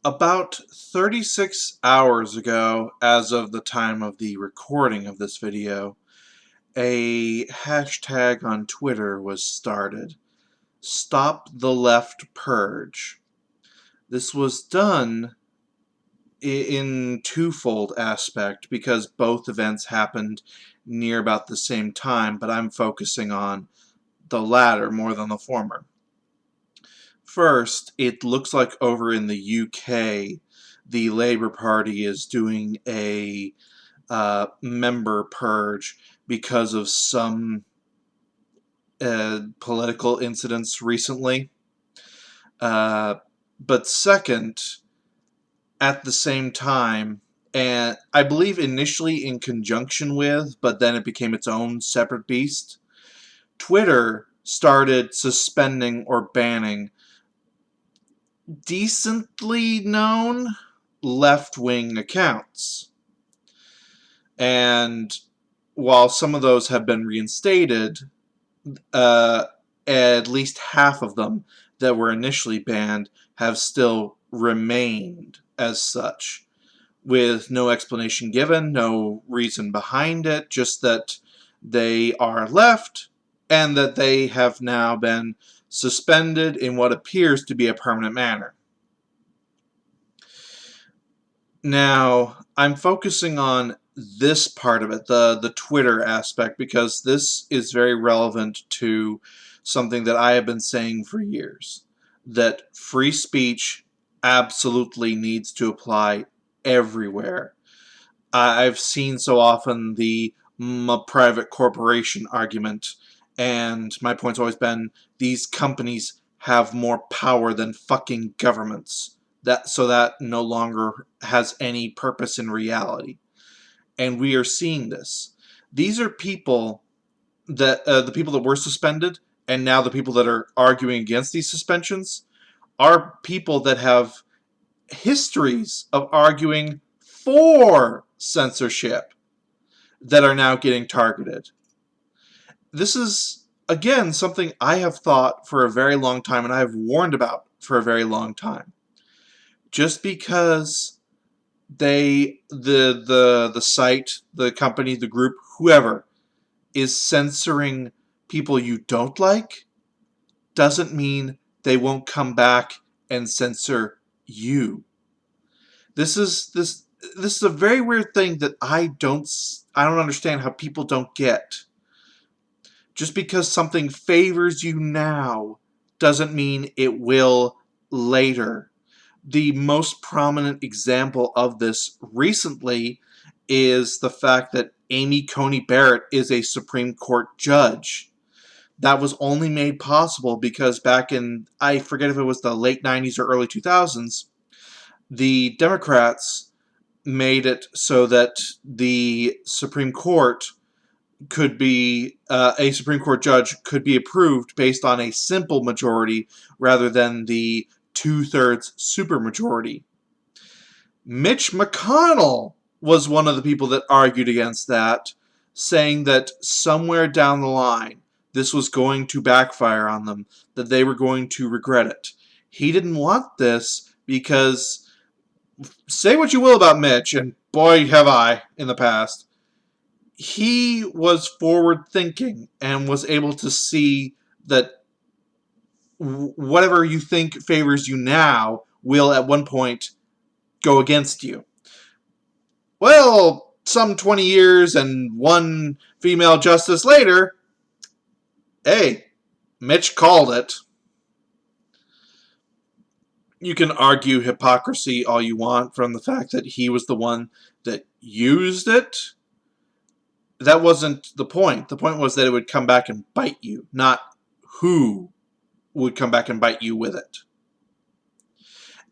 About 36 hours ago, as of the time of the recording of this video, a hashtag on Twitter was started. Stop the Left Purge. This was done in twofold aspect because both events happened near about the same time, but I'm focusing on the latter more than the former. First, it looks like over in the UK, the Labour Party is doing a member purge because of some political incidents recently. But second, at the same time, and I believe initially in conjunction with, but then it became its own separate beast, Twitter started suspending or banning decently known left-wing accounts. And while some of those have been reinstated, at least half of them that were initially banned have still remained as such, with no explanation given, no reason behind it, just that they are left and that they have now been suspended in what appears to be a permanent manner. Now, I'm focusing on this part of it, the Twitter aspect, because this is very relevant to something that I have been saying for years, that free speech absolutely needs to apply everywhere. I've seen so often the private corporation argument, and my point's always been these companies have more power than fucking governments. So that no longer has any purpose in reality. And we are seeing this. These are people that, the people that were suspended, and now the people that are arguing against these suspensions, are people that have histories of arguing for censorship that are now getting targeted. This is, again, something I have thought for a very long time and I have warned about for a very long time. Just because the site, the company, the group, whoever, is censoring people you don't like, doesn't mean they won't come back and censor you. This is a very weird thing that I don't understand how people don't get. Just because something favors you now doesn't mean it will later. The most prominent example of this recently is the fact that Amy Coney Barrett is a Supreme Court judge. That was only made possible because back in, I forget if it was the late 90s or early 2000s, the Democrats made it so that the Supreme Court could be, a Supreme Court judge could be approved based on a simple majority rather than the two-thirds supermajority. Mitch McConnell was one of the people that argued against that, saying that somewhere down the line this was going to backfire on them, that they were going to regret it. He didn't want this because, say what you will about Mitch, and boy have I in the past, he was forward-thinking and was able to see that whatever you think favors you now will at one point go against you. Well, some 20 years and one female justice later, hey, Mitch called it. You can argue hypocrisy all you want from the fact that he was the one that used it. That wasn't the point. The point was that it would come back and bite you, not who would come back and bite you with it.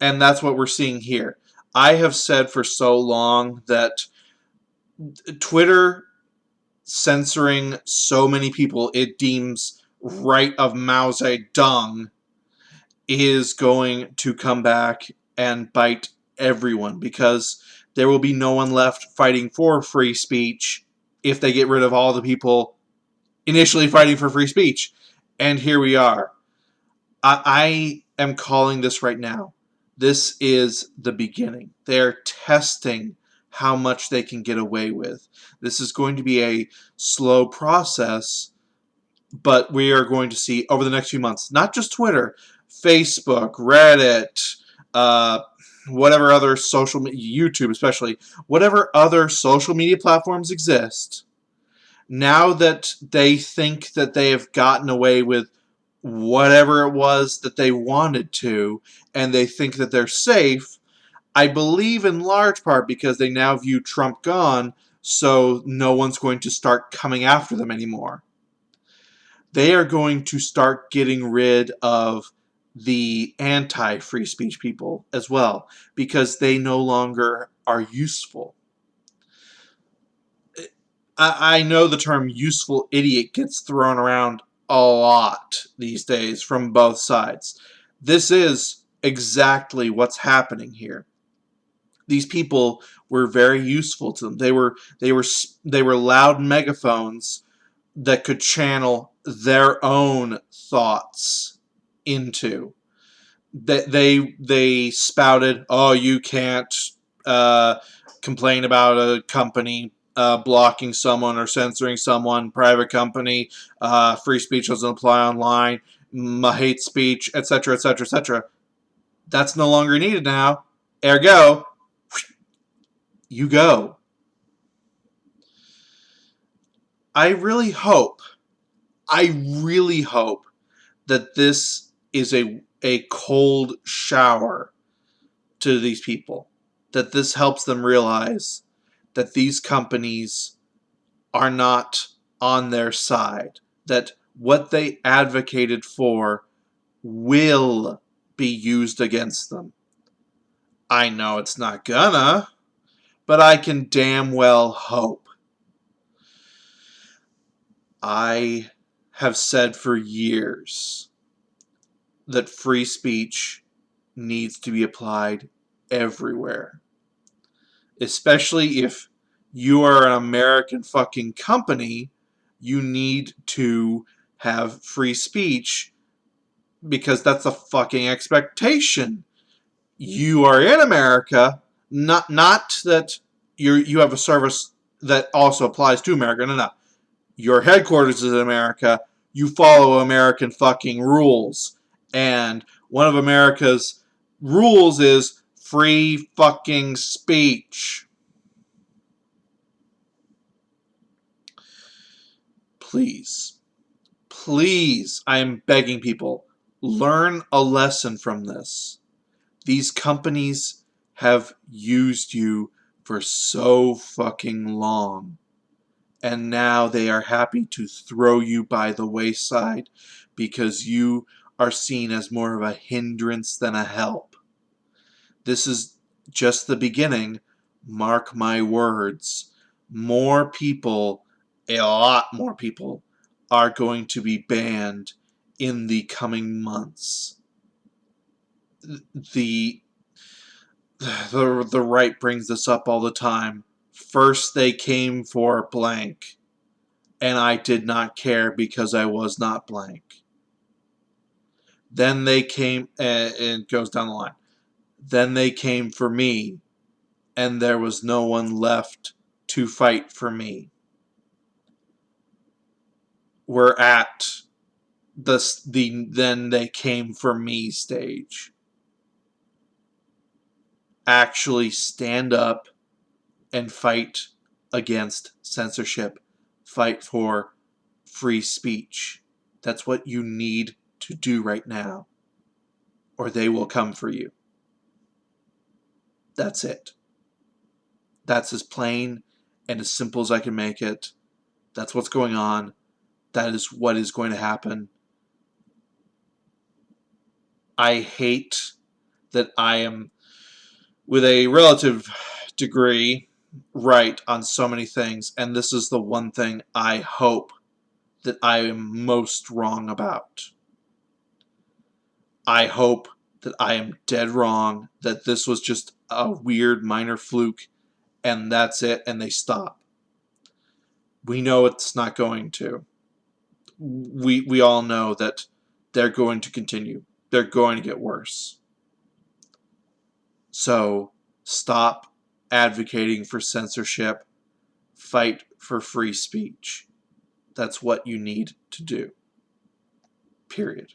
And that's what we're seeing here. I have said for so long that Twitter censoring so many people it deems right of Mao Zedong is going to come back and bite everyone, because there will be no one left fighting for free speech if they get rid of all the people initially fighting for free speech. And here we are. I am calling this right now. This is the beginning. They're testing how much they can get away with. This is going to be a slow process, but we are going to see over the next few months, not just Twitter, Facebook, Reddit, uh, whatever other social media, YouTube especially, whatever other social media platforms exist, now that they think that they have gotten away with whatever it was that they wanted to, and they think that they're safe, I believe in large part because they now view Trump gone, so no one's going to start coming after them anymore. They are going to start getting rid of the anti-free speech people as well, because they no longer are useful. I know the term useful idiot gets thrown around a lot these days from both sides. This is exactly what's happening here. These people were very useful to them. They were loud megaphones that could channel their own thoughts into. They spouted, "Oh, you can't uh, complain about a company blocking someone or censoring someone, private company, free speech doesn't apply online, hate speech, etc., etc., etc." That's no longer needed now. Ergo, you go. I really hope, I really hope that this is a cold shower to these people. That this helps them realize that these companies are not on their side. That what they advocated for will be used against them. I know it's not gonna, but I can damn well hope. I have said for years that free speech needs to be applied everywhere. Especially if you are an American fucking company, you need to have free speech because that's a fucking expectation. You are in America, not that you have a service that also applies to America. No, no. Your headquarters is in America. You follow American fucking rules. And one of America's rules is free fucking speech. Please, please, I am begging people, learn a lesson from this. These companies have used you for so fucking long. And now they are happy to throw you by the wayside because you are seen as more of a hindrance than a help. This is just the beginning. Mark my words. More people, a lot more people, are going to be banned in the coming months. The the right brings this up all the time. First they came for blank, and I did not care because I was not blank. Then they came, and it goes down the line. Then they came for me, and there was no one left to fight for me. We're at the then they came for me stage. Actually stand up and fight against censorship. Fight for free speech. That's what you need to do right now, or they will come for you. That's it. That's as plain and as simple as I can make it. That's what's going on. That is what is going to happen. I hate that I am, with a relative degree, right on so many things, and this is the one thing I hope that I am most wrong about. I hope that I am dead wrong, that this was just a weird minor fluke, and that's it, and they stop. We know it's not going to. We all know that they're going to continue. They're going to get worse. So stop advocating for censorship. Fight for free speech. That's what you need to do. Period.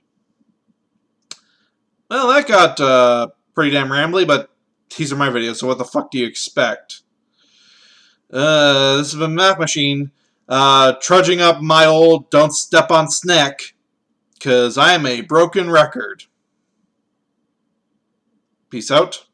Well, that got pretty damn rambly, but these are my videos, so what the fuck do you expect? This is a Math Machine trudging up my old don't step on snack, because I am a broken record. Peace out.